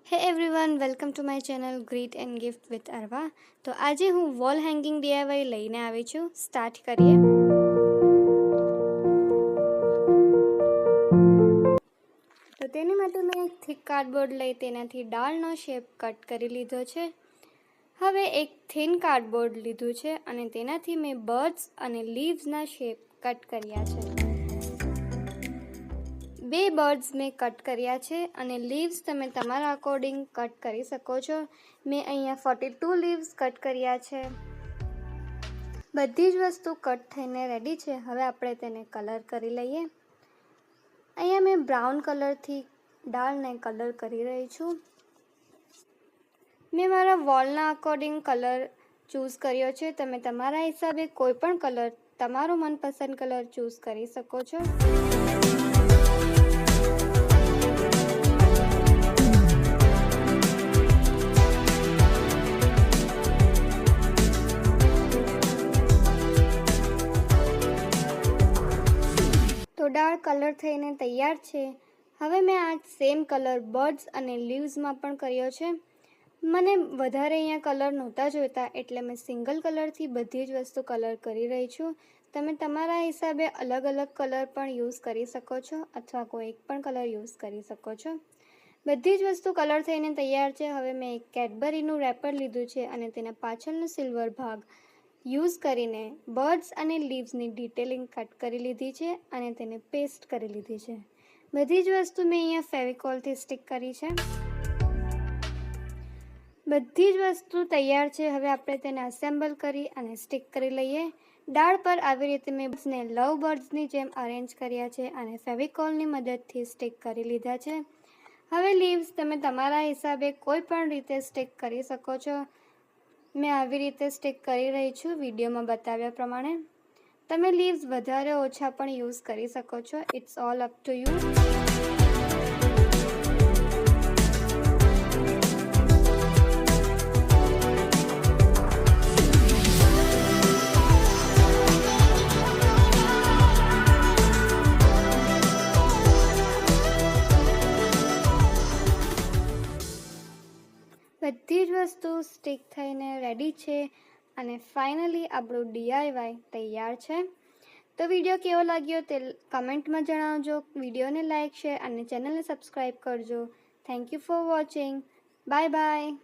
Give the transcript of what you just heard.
Hey everyone, welcome to my channel Greet and Gift with Arwa. તો આજે હું wall hanging DIY લઈને આવી છું. સ્ટાર્ટ કરીએ. તો તેની માટે મેં એક થિક કાર્ડબોર્ડ લઈ તેનાથી ડાળનો શેપ કટ કરી લીધો છે. હવે એક થિન કાર્ડબોર્ડ લીધું છે અને તેનાથી મેં બર્ડ્સ અને લીવ્સના શેપ કટ કર્યા છે. બે બર્ડ્સ મેં કટ કર્યા છે અને લીવ્સ તમે તમારા અકોર્ડિંગ કટ કરી શકો છો. મેં અહીંયા 42 લીવ્સ કટ કર્યા છે. બધી જ વસ્તુ કટ થઈને રેડી છે. હવે આપણે તેને કલર કરી લઈએ. અહીંયા મેં બ્રાઉન કલરથી ડાળને કલર કરી રહી છું. મેં મારા વોલના અકોર્ડિંગ કલર ચૂઝ કર્યો છે. તમે તમારા હિસાબે કોઈ પણ કલર, તમારો મનપસંદ કલર ચૂઝ કરી શકો છો. તો ડાળ કલર થઈને તૈયાર છે. હવે મેં આ સેમ કલર બર્ડ્સ અને લીવ્સમાં પણ કર્યો છે. મને વધારે અહીંયા કલર નહોતા જોઈતા એટલે મેં સિંગલ કલરથી બધી જ વસ્તુ કલર કરી રહી છું. તમે તમારા હિસાબે અલગ અલગ કલર પણ યુઝ કરી શકો છો અથવા કોઈ એક પણ કલર યુઝ કરી શકો છો. બધી જ વસ્તુ કલર થઈને તૈયાર છે. હવે મેં એક કેડબરીનું રેપર લીધું છે અને તેના પાછળનો સિલ્વર ભાગ યુઝ કરીને બર્ડ્સ અને લીવ્સની ડિટેલિંગ કટ કરી લીધી છે અને તેને પેસ્ટ કરી લીધી છે. બધી જ વસ્તુ મેં અહીંયા ફેવિકોલથી સ્ટિક કરી છે. બધી જ વસ્તુ તૈયાર છે. હવે આપણે તેને અસેમ્બલ કરી અને સ્ટિક કરી લઈએ. ડાળ પર આવી રીતે મેં બર્ડ્સને લવ બર્ડ્સની જેમ અરેન્જ કર્યા છે અને ફેવિકોલની મદદથી સ્ટિક કરી લીધા છે. હવે લીવ્સ તમે તમારા હિસાબે કોઈ પણ રીતે સ્ટિક કરી શકો છો. મેં આવી રીતે સ્ટિક કરી રહી છું વિડીયોમાં બતાવ્યા પ્રમાણે. તમે લીવ્સ વધારે ઓછા પણ યુઝ કરી શકો છો. It's all up to you. બધી જ વસ્તુ સ્ટિક થઈને રેડી છે અને ફાઇનલી આપણું DIY તૈયાર છે. તો વિડીયો કેવો લાગ્યો તે કમેન્ટમાં જણાવજો. વિડીયોને લાઇક, શેર અને ચેનલને સબસ્ક્રાઈબ કરજો. Thank you for watching. Bye bye.